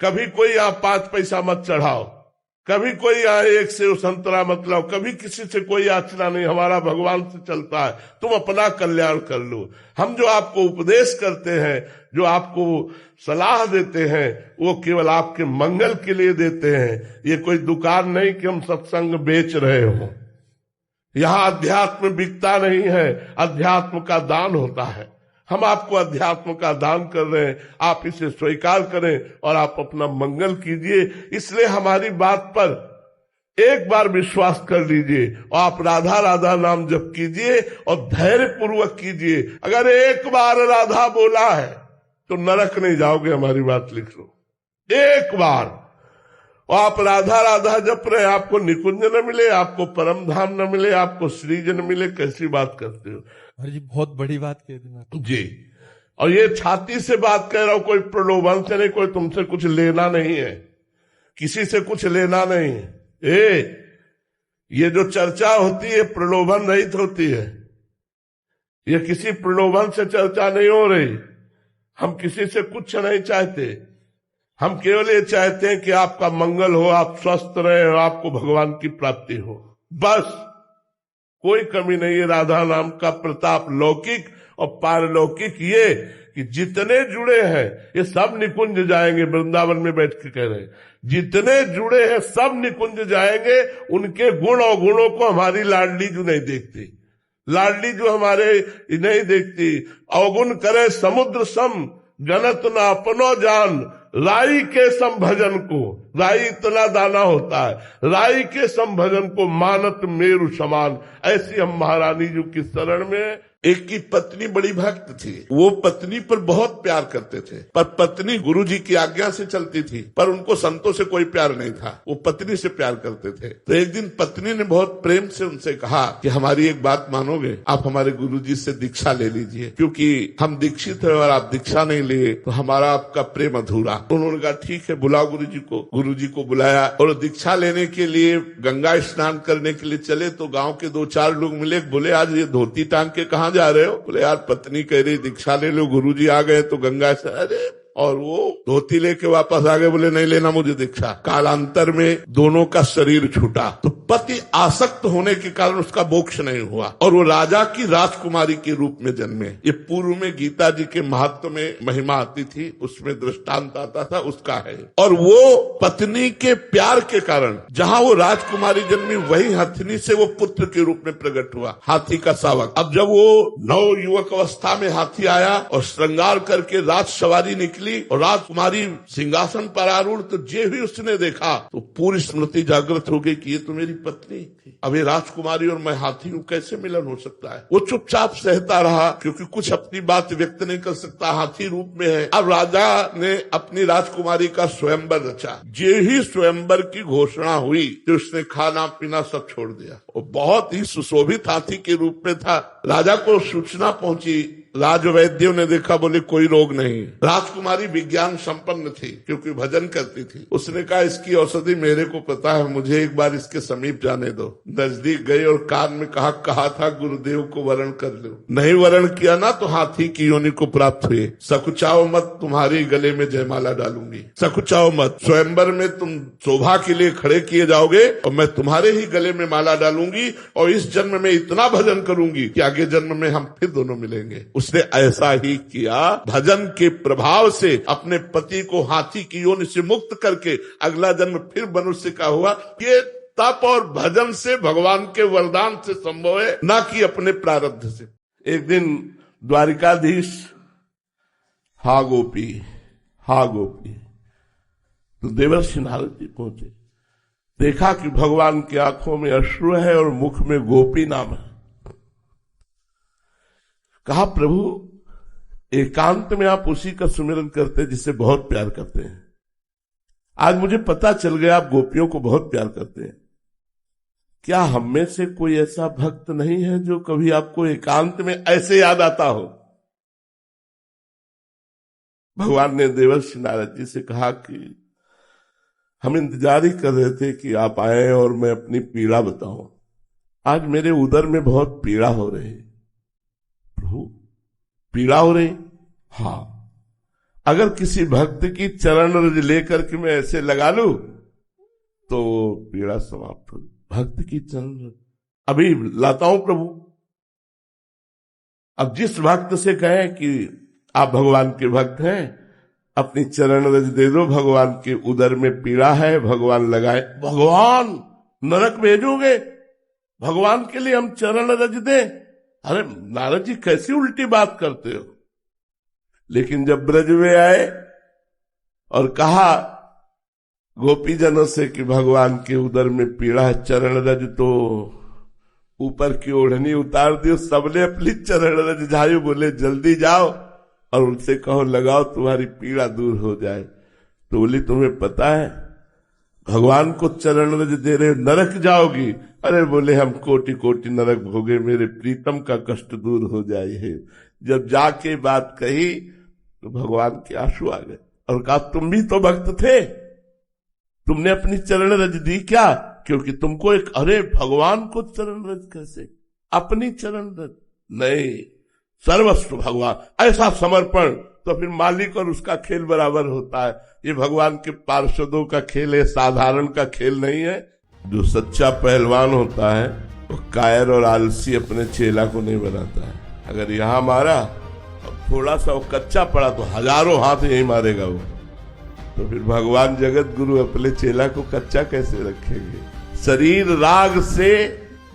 कभी कोई यहाँ 5 पैसा मत चढ़ाओ, कभी कोई यहाँ 1 सेव संतरा मत लाओ, कभी किसी से कोई याचना नहीं, हमारा भगवान से चलता है, तुम अपना कल्याण कर लो। हम जो आपको उपदेश करते हैं, जो आपको सलाह देते हैं, वो केवल आपके मंगल के लिए देते हैं। ये कोई दुकान नहीं कि हम सत्संग बेच रहे हो। यहाँ अध्यात्म बिकता नहीं है, अध्यात्म का दान होता है। हम आपको अध्यात्म का दान कर रहे हैं, आप इसे स्वीकार करें और आप अपना मंगल कीजिए। इसलिए हमारी बात पर एक बार विश्वास कर लीजिए और आप राधा राधा नाम जप कीजिए और धैर्य पूर्वक कीजिए। अगर एक बार राधा बोला है तो नरक नहीं जाओगे, हमारी बात लिख लो। एक बार और आप राधा राधा जप रहे, आपको निकुंज न मिले, आपको परम धाम न मिले, आपको श्रीजन मिले, कैसी बात करते हो जी? बहुत बड़ी बात कह दी जी। और ये छाती से बात कह रहा हूं, कोई प्रलोभन से नहीं, कोई तुमसे कुछ लेना नहीं है, किसी से कुछ लेना नहीं है। ये जो चर्चा होती है प्रलोभन रहित होती है, ये किसी प्रलोभन से चर्चा नहीं हो रही। हम किसी से कुछ नहीं चाहते, हम केवल ये चाहते हैं कि आपका मंगल हो, आप स्वस्थ रहे और आपको भगवान की प्राप्ति हो, बस। कोई कमी नहीं है। राधा नाम का प्रताप लौकिक और पारलौकिक ये कि जितने जुड़े हैं ये सब निकुंज जाएंगे। वृंदावन में बैठ के कह रहे हैं, जितने जुड़े हैं सब निकुंज जाएंगे। उनके गुण और गुणों को हमारी लाडली जो नहीं देखती, लाडली जो हमारे नहीं देखती। अवगुण करे समुद्र सम, जनत न अपनो जान, राई के संभजन को, राई इतना दाना होता है, राई के संभजन को मानत मेरु समान। ऐसी हम महारानी जी की शरण में। एक की पत्नी बड़ी भक्त थी, वो पत्नी पर बहुत प्यार करते थे, पर पत्नी गुरुजी की आज्ञा से चलती थी, पर उनको संतों से कोई प्यार नहीं था, वो पत्नी से प्यार करते थे। तो एक दिन पत्नी ने बहुत प्रेम से उनसे कहा कि हमारी एक बात मानोगे, आप हमारे गुरुजी से दीक्षा ले लीजिए, क्योंकि हम दीक्षित है और आप दीक्षा नहीं लिए तो हमारा आपका प्रेम अधूरा। उन्होंने कहा ठीक है, बुलाओ गुरुजी को। गुरुजी को बुलाया और दीक्षा लेने के लिए गंगा स्नान करने के लिए चले तो गाँव के 2-4 लोग मिले। बोले आज ये धोती टांग के कहाँ जा रहे हो? बोले यार पत्नी कह रही दीक्षा ले लो, गुरुजी आ गए तो गंगा से। अरे, और वो धोती लेके वापस आ गए, बोले नहीं लेना मुझे दीक्षा। कालांतर में दोनों का शरीर छूटा। तो पति आसक्त होने के कारण उसका मोक्ष नहीं हुआ और वो राजा की राजकुमारी के रूप में जन्मे। ये पूर्व में गीता जी के महत्व में महिमा आती थी, उसमें दृष्टांत आता था, उसका है। और वो पत्नी के प्यार के कारण जहां वो राजकुमारी जन्मी, वही हथिनी से वो पुत्र के रूप में प्रकट हुआ, हाथी का शावक। अब जब वो नव युवक अवस्था में हाथी आया और श्रृंगार करके राज सवारी निकली और राजकुमारी सिंहासन पर आरूढ़, तो जे भी उसने देखा तो पूरी स्मृति जागृत हो गई कि ये तो मेरी पत्नी थी। अब ये राजकुमारी और मैं हाथी हूँ, कैसे मिलन हो सकता है? वो चुपचाप सहता रहा, क्योंकि कुछ अपनी बात व्यक्त नहीं कर सकता, हाथी रूप में है। अब राजा ने अपनी राजकुमारी का स्वयंवर रचा। जे ही स्वयंवर की घोषणा हुई तो उसने खाना पीना सब छोड़ दिया। वो बहुत ही सुशोभित हाथी के रूप में था। राजा को सूचना पहुंची, राजवैद्यों ने देखा, बोले कोई रोग नहीं। राजकुमारी विज्ञान संपन्न थी क्योंकि भजन करती थी। उसने कहा इसकी औषधि मेरे को पता है, मुझे एक बार इसके समीप जाने दो। नजदीक गई और कान में कहा था गुरुदेव को वरण कर लो। नहीं वरण किया ना तो हाथी की योनि को प्राप्त हुए। सकुचाओ मत, तुम्हारी गले में जयमाला डालूंगी। सकुचाओ मत, स्वयंवर में तुम शोभा के लिए खड़े किए जाओगे और मैं तुम्हारे ही गले में माला डालूंगी और इस जन्म में इतना भजन करूंगी कि आगे जन्म में हम फिर दोनों मिलेंगे। उसने ऐसा ही किया। भजन के प्रभाव से अपने पति को हाथी की योनि से मुक्त करके अगला जन्म फिर मनुष्य का हुआ। ये तप और भजन से, भगवान के वरदान से संभव है, ना कि अपने प्रारब्ध से। एक दिन द्वारिकाधीश हा गोपी तो देवर्षि नारद जी पहुंचे, देखा कि भगवान की आंखों में अश्रु है और मुख में गोपी नाम है। कहा प्रभु एकांत में आप उसी का सुमिरन करते हैं जिससे बहुत प्यार करते हैं। आज मुझे पता चल गया आप गोपियों को बहुत प्यार करते हैं। क्या हम में से कोई ऐसा भक्त नहीं है जो कभी आपको एकांत में ऐसे याद आता हो? भगवान ने देवर्षि नारद जी से कहा कि हम इंतजार ही कर रहे थे कि आप आए और मैं अपनी पीड़ा बताऊं। आज मेरे उदर में बहुत पीड़ा हो रही। प्रभु पीड़ा हो रही? हाँ। अगर किसी भक्त की चरण रज लेकर के मैं ऐसे लगा लूं तो पीड़ा समाप्त हो। भक्त की चरण रज अभी लाता हूं प्रभु। अब जिस भक्त से कहें कि आप भगवान के भक्त हैं, अपनी चरण रज दे दो, भगवान के उदर में पीड़ा है, भगवान लगाए। भगवान नरक भेजोगे, भगवान के लिए हम चरण रज दें? अरे नारद जी कैसी उल्टी बात करते हो। लेकिन जब ब्रज में आए और कहा गोपीजनों से कि भगवान के उदर में पीड़ा है, चरण रज, तो ऊपर की ओढ़नी उतार दी, सबने अपनी चरण रज झाई, बोले जल्दी जाओ और उनसे कहो लगाओ, तुम्हारी पीड़ा दूर हो जाए। तो बोली तुम्हें पता है भगवान को चरण रज दे रहे, नरक जाओगी? अरे बोले हम कोटि कोटि नरक भोगे, मेरे प्रीतम का कष्ट दूर हो जाए। जब जाके बात कही तो भगवान के आंसू आ गए और कहा तुम भी तो भक्त थे, तुमने अपनी चरण रज दी क्या? क्योंकि तुमको एक, अरे भगवान को चरण रज कैसे? अपनी चरण रज नहीं, सर्वस्व भगवान, ऐसा समर्पण तो फिर मालिक और उसका खेल बराबर होता है। ये भगवान के पार्षदों का खेल है, साधारण का खेल नहीं है। जो सच्चा पहलवान होता है वो कायर और आलसी अपने चेला को नहीं बनाता है। अगर यहाँ मारा थोड़ा सा वो कच्चा पड़ा तो हजारों हाथ यही मारेगा वो। तो फिर भगवान जगत गुरु अपने चेला को कच्चा कैसे रखेंगे? शरीर राग से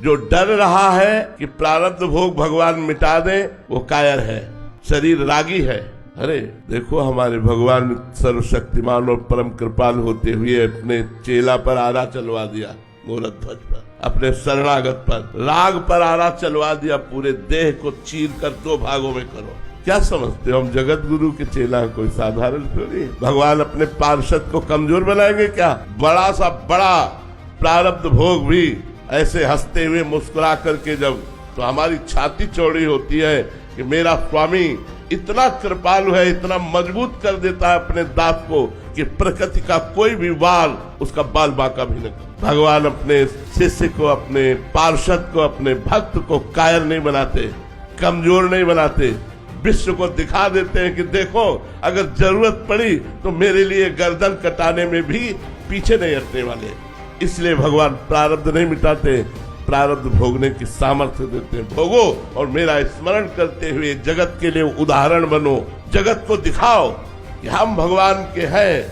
जो डर रहा है कि प्रारब्ध भोग भगवान मिटा दे, वो कायर है, शरीर रागी है। अरे देखो हमारे भगवान सर्वशक्तिमान और परम कृपाल होते हुए अपने चेला पर आरा चलवा दिया, गोरख ध्वज पर, अपने शरणागत पर राग पर आरा चलवा दिया, पूरे देह को चीर कर 2 भागों में करो। क्या समझते हो हम जगत गुरु के चेला कोई साधारण थोड़ी? भगवान अपने पार्षद को कमजोर बनाएंगे क्या? बड़ा सा बड़ा प्रारब्ध भोग भी ऐसे हंसते हुए मुस्कुरा करके जब, तो हमारी छाती चौड़ी होती है कि मेरा स्वामी इतना कृपालु है, इतना मजबूत कर देता है अपने दांत को कि प्रकृति का कोई भी बाल उसका बाल बांका भी न कर। भगवान अपने शिष्य को, अपने पार्षद को, अपने भक्त को कायर नहीं बनाते, कमजोर नहीं बनाते, विश्व को दिखा देते हैं कि देखो अगर जरूरत पड़ी तो मेरे लिए गर्दन कटाने में भी पीछे नहीं हटने वाले। इसलिए भगवान प्रारब्ध नहीं मिटाते, प्रारब्ध भोगने की सामर्थ्य देते हैं। भोगो और मेरा स्मरण करते हुए जगत के लिए उदाहरण बनो, जगत को दिखाओ कि हम भगवान के हैं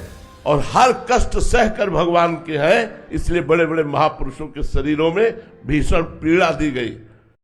और हर कष्ट सहकर भगवान के हैं। इसलिए बड़े बड़े महापुरुषों के शरीरों में भीषण पीड़ा दी गई।